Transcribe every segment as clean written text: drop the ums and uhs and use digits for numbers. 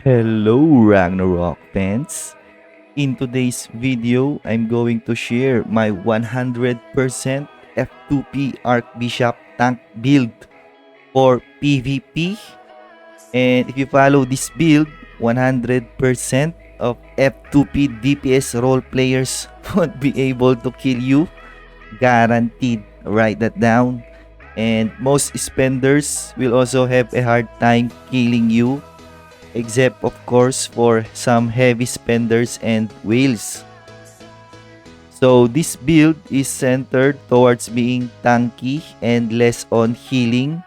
Hello Ragnarok fans! In today's video, I'm going to share my 100% F2P Archbishop tank build for PvP. And if you follow this build, 100% of F2P DPS role players won't be able to kill you. Guaranteed. Write that down. And most spenders will also have a hard time killing you, except of course for some heavy spenders and whales. So this build is centered towards being tanky and less on healing.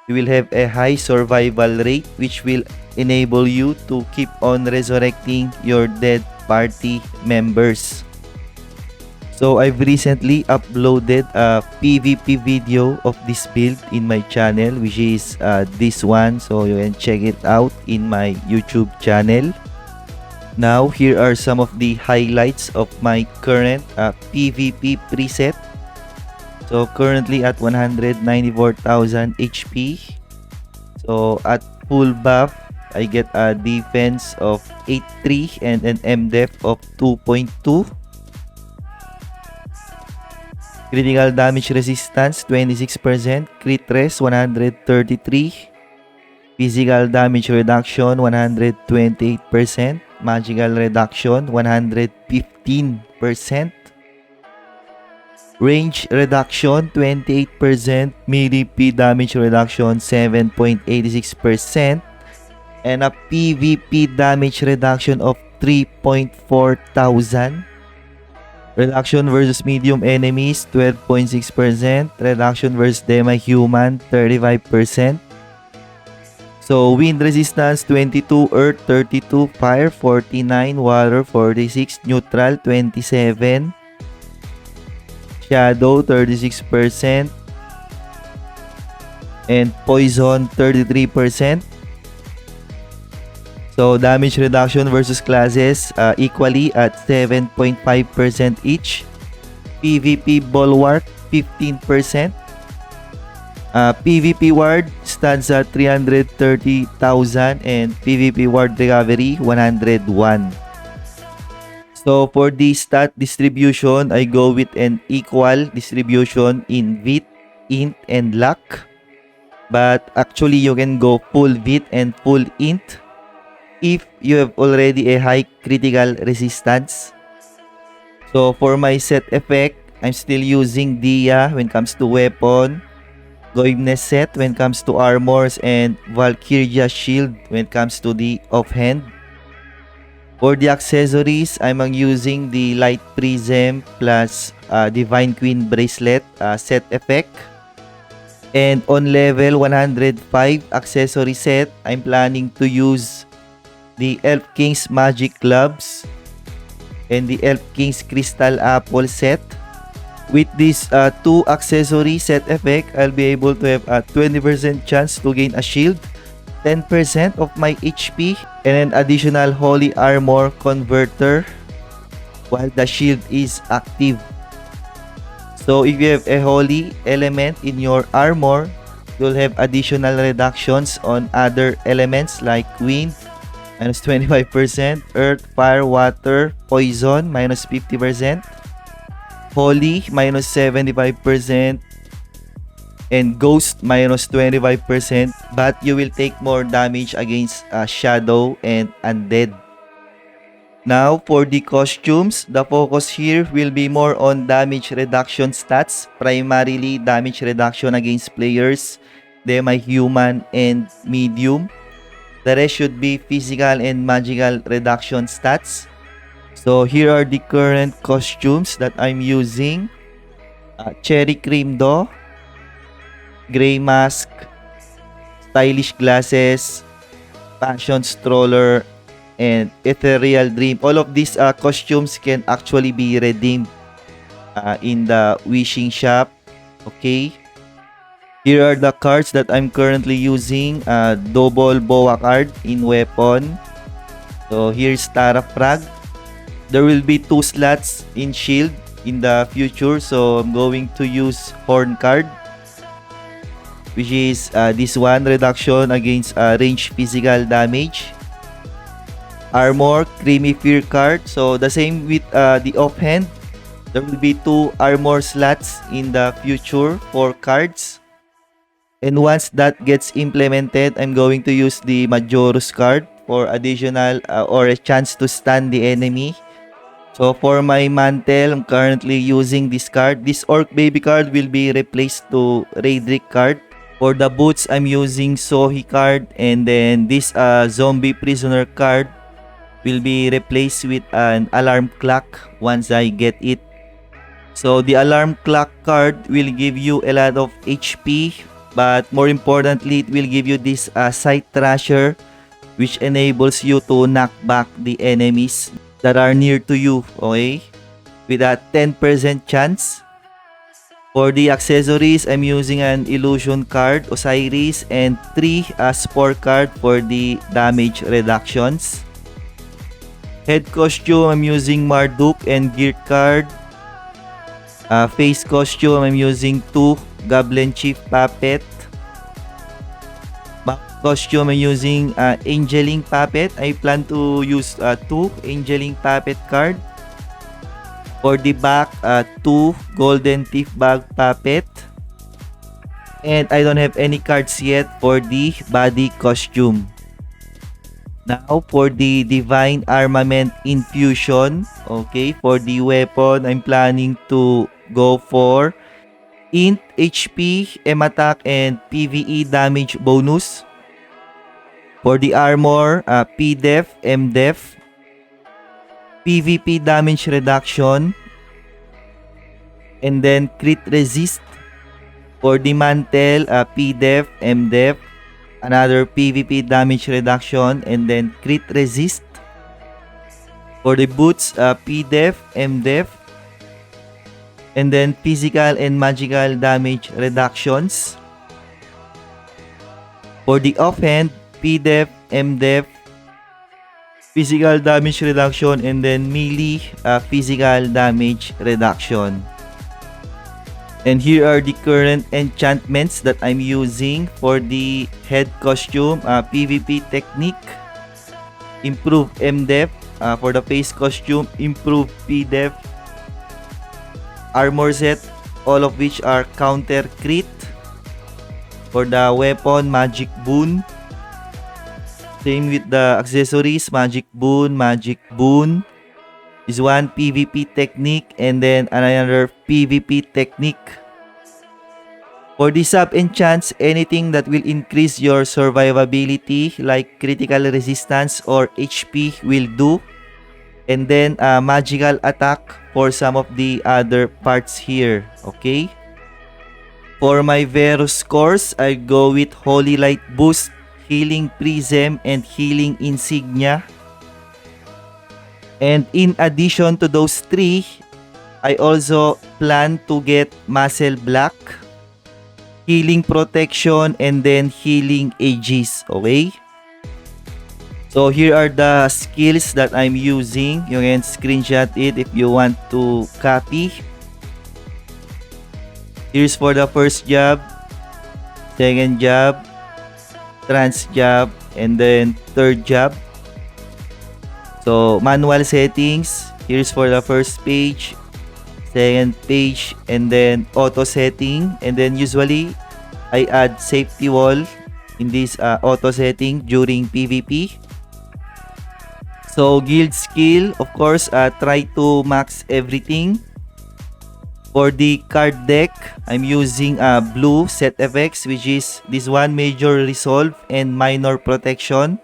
You will have a high survival rate which will enable you to keep on resurrecting your dead party members. So I've recently uploaded a PvP video of this build in my channel, which is this one. So you can check it out in my YouTube channel. Now here are some of the highlights of my current PvP preset. So currently at 194,000 HP. So at full buff, I get a defense of 8.3 and an MDef of 2.2. Critical damage resistance 26%, crit res 133, physical damage reduction 128%, magical reduction 115%, range reduction 28%, melee P damage reduction 7.86%, and a PvP damage reduction of 3.4 thousand. Reduction versus medium enemies 12.6%. Reduction versus demi-human 35%. So wind resistance 22, earth 32, fire 49, water 46, neutral 27, shadow 36%, and poison 33%. So damage reduction versus classes equally at 7.5% each. PvP bulwark 15%. PvP ward stands at 330,000 and PvP ward recovery 101. So for the stat distribution, I go with an equal distribution in Vit, Int, and Luck. But actually you can go full Vit and full Int if you have already a high critical resistance. So for my set effect, I'm still using Dia when it comes to weapon, Goibness set when it comes to armors, and Valkyria shield when it comes to the offhand. For the accessories, I'm using the Light Prism plus Divine Queen bracelet set effect. And on level 105 accessory set, I'm planning to use the Elf King's Magic Gloves and the Elf King's Crystal Apple set. With this two accessory set effect, I'll be able to have a 20% chance to gain a shield, 10% of my HP, and an additional Holy Armor Converter while the shield is active. So if you have a Holy element in your armor, you'll have additional reductions on other elements like wind, minus 25%, earth, fire, water, poison, minus 50%, holy, minus 75%, and ghost, minus 25%, but you will take more damage against shadow and undead. Now for the costumes, the focus here will be more on damage reduction stats, primarily damage reduction against players, demi-human, and medium. The rest should be physical and magical reduction stats. So here are the current costumes that I'm using. Cherry Cream Do, Grey Mask, Stylish Glasses, Passion Stroller, and Ethereal Dream. All of these costumes can actually be redeemed in the wishing shop. Okay. Here are the cards that I'm currently using. Double Boa card in weapon. So here's Tara Frag. There will be 2 slots in shield in the future. So I'm going to use Horn card, which is this one, reduction against range physical damage. armor, creamy fear card. So the same with the offhand. There will be 2 armor slots in the future for cards. And once that gets implemented, I'm going to use the Majorus card for additional or a chance to stun the enemy. So for my mantle, I'm currently using this card. This Orc Baby card will be replaced to Raidric card. For the boots, I'm using Sohi card, and then this Zombie Prisoner card will be replaced with an Alarm Clock once I get it. So the Alarm Clock card will give you a lot of HP, but more importantly, it will give you this Sight Thrasher, which enables you to knock back the enemies that are near to you, okay? With a 10% chance. For the accessories, I'm using an Illusion card, Osiris, and 3 Spore card for the damage reductions. Head costume, I'm using Marduk and Gear card. Face costume, I'm using 2 Goblin Chief Puppet. Back costume, I'm using Angeling Puppet. I plan to use 2 Angeling Puppet card. For the back, 2 Golden Thief Bag Puppet. And I don't have any cards yet for the body costume. Now, for the Divine Armament Infusion, okay, for the weapon, I'm planning to go for Int HP, M attack, and PvE damage bonus. For the armor, P-Def, M-Def, PvP damage reduction, and then crit resist. For the mantle, P-Def, M-Def, another PvP damage reduction, and then crit resist. For the boots, P-Def, M-Def, and then physical and magical damage reductions. For the offhand, P-Def, M-Def, physical damage reduction, and then melee physical damage reduction. And here are the current enchantments that I'm using. For the head costume, PvP technique, improve M-Def. For the face costume, improve P-Def. Armor set, all of which are counter crit. For the weapon, magic boon. Same with the accessories, magic boon, magic boon. This one, PvP technique, and then another PvP technique. For the sub-enchants, anything that will increase your survivability like critical resistance or HP will do. And then magical attack for some of the other parts here, okay? For my Verus scores, I go with Holy Light Boost, Healing Prism, and Healing Insignia. And in addition to those 3, I also plan to get Muscle Black, Healing Protection, and then Healing Aegis, okay? So here are the skills that I'm using. You can screenshot it if you want to copy. Here's for the first job, second job, trans job, and then third job. So manual settings, here's for the first page, second page, and then auto setting. And then usually I add safety wall in this auto setting during PvP. So guild skill, of course, try to max everything. For the card deck, I'm using blue set effects, which is this one, major resolve and minor protection.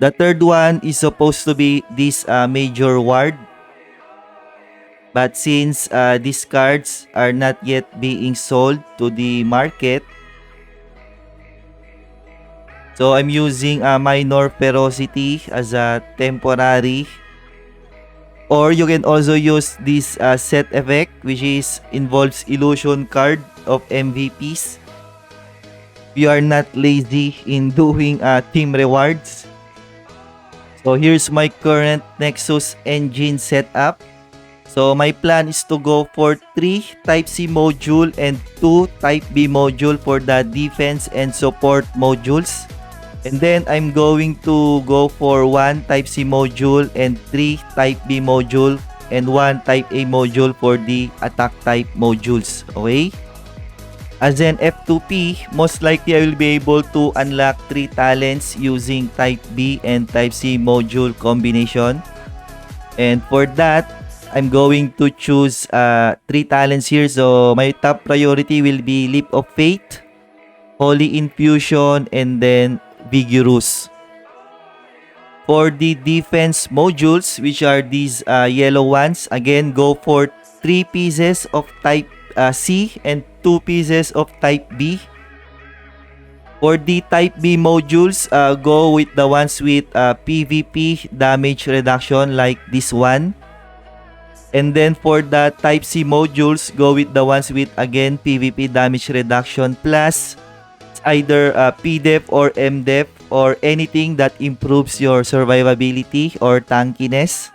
The third one is supposed to be this major ward. But since these cards are not yet being sold to the market, so I'm using minor ferocity as a temporary. Or you can also use this set effect, which is involves illusion card of MVPs. We are not lazy in doing team rewards. So here's my current Nexus Engine setup. So my plan is to go for 3 Type C module and 2 Type B module for the defense and support modules. And then I'm going to go for 1 Type C module and 3 Type B module and 1 Type A module for the attack type modules. Okay? As an F2P, most likely I will be able to unlock 3 talents using Type B and Type C module combination. And for that, I'm going to choose 3 talents here. So my top priority will be Leap of Faith, Holy Infusion, and then Vigorous. For the defense modules, which are these yellow ones, again, go for 3 pieces of Type C and 2 pieces of Type B. For the Type B modules, go with the ones with PvP damage reduction like this one. And then for the Type C modules, go with the ones with, again, PvP damage reduction plus either PDEF or MDEF or anything that improves your survivability or tankiness.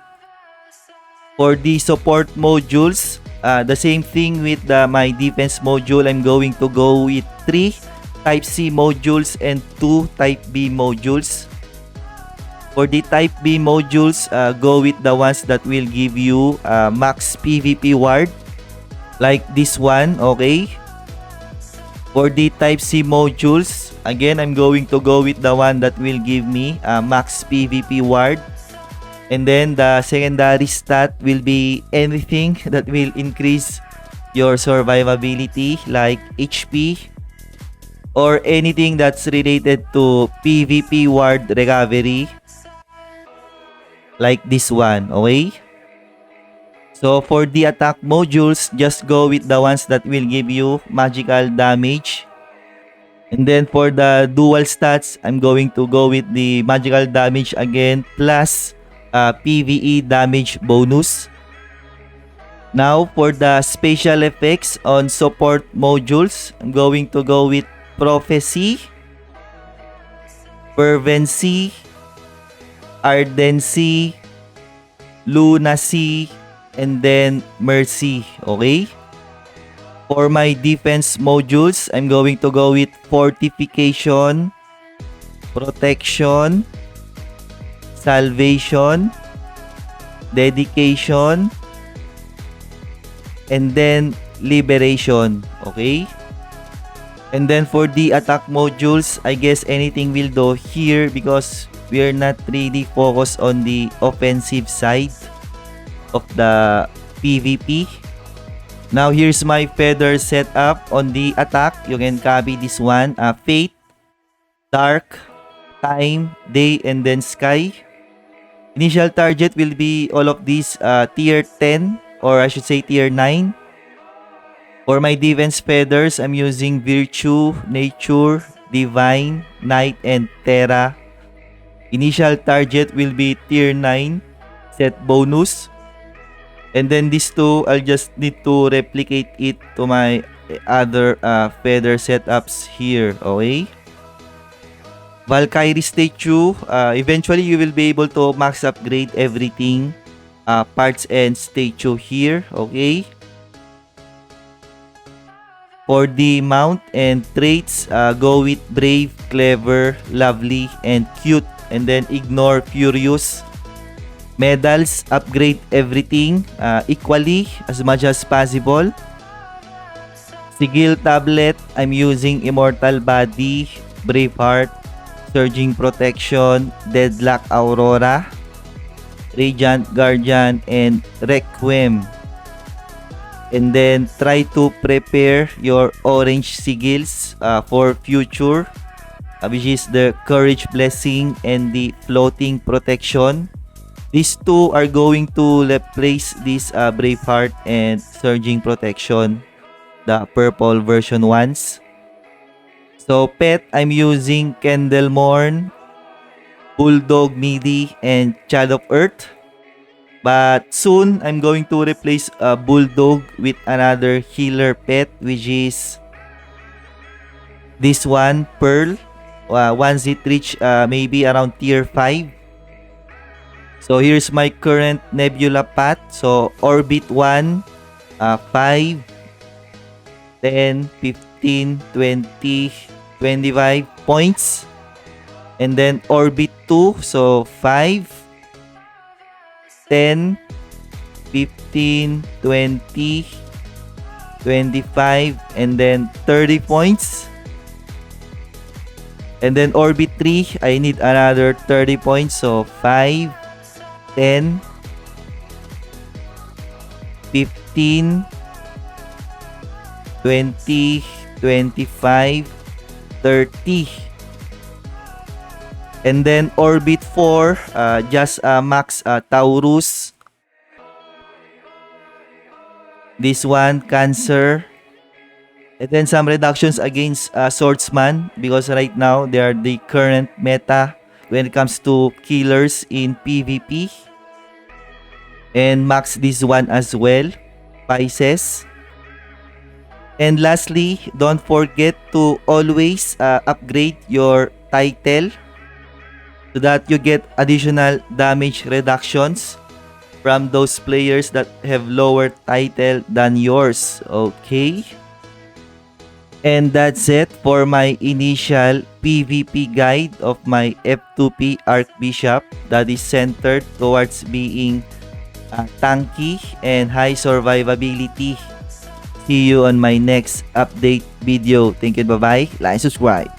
For the support modules, the same thing with my defense module. I'm going to go with 3 Type C modules and 2 Type B modules. For the Type B modules, go with the ones that will give you max PvP ward like this one, okay? For the Type C modules, again, I'm going to go with the one that will give me max PvP ward. And then the secondary stat will be anything that will increase your survivability like HP or anything that's related to PvP ward recovery like this one, okay? So for the attack modules, just go with the ones that will give you magical damage. And then for the dual stats, I'm going to go with the magical damage again plus PvE damage bonus. Now for the special effects on support modules, I'm going to go with Prophecy, Fervency, Ardency, Lunacy, and then Mercy, okay? For my defense modules, I'm going to go with Fortification, Protection, Salvation, Dedication, and then Liberation, okay? And then for the attack modules, I guess anything will do here because we're not really focused on the offensive side of the PvP. Now here's my feather setup on the attack. You can copy this one. Fate, Dark, Time, Day, and then Sky. Initial target will be all of these tier 10 or I should say tier 9. For my defense feathers, I'm using Virtue, Nature, Divine, Night, and Terra. Initial target will be tier 9. Set bonus. And then these two, I'll just need to replicate it to my other feather setups here, okay? Valkyrie statue, eventually you will be able to max upgrade everything, parts and statue here, okay? For the mount and traits, go with Brave, Clever, Lovely, and Cute. And then ignore Furious. Medals, upgrade everything equally as much as possible. Sigil tablet, I'm using Immortal Body, Braveheart, Surging Protection, Deadlock Aurora, Radiant Guardian, and Requiem. And then try to prepare your orange sigils for future, which is the Courage Blessing and the Floating Protection. These two are going to replace this Braveheart and Surging Protection, the purple version ones. So pet, I'm using Candlemorn, Bulldog Midi, and Child of Earth. But soon, I'm going to replace Bulldog with another healer pet, which is this one, Pearl. Once it reach maybe around tier 5. So here's my current Nebula path. So Orbit 1, 5, 10, 15, 20, 25 points. And then Orbit 2. So 5, 10, 15, 20, 25, and then 30 points. And then Orbit 3, I need another 30 points. So 5, 10, 15, 20, 25, 30. And then Orbit 4, just max Taurus. This one, Cancer. And then some reductions against Swordsman, because right now they are the current meta when it comes to killers in PvP. And max this one as well, Pisces. And lastly, don't forget to always upgrade your title so that you get additional damage reductions from those players that have lower title than yours. Okay? And that's it for my initial PvP guide of my F2P Archbishop that is centered towards being tanky and high survivability. See you on my next update video. Thank you. Bye-bye. Like and subscribe.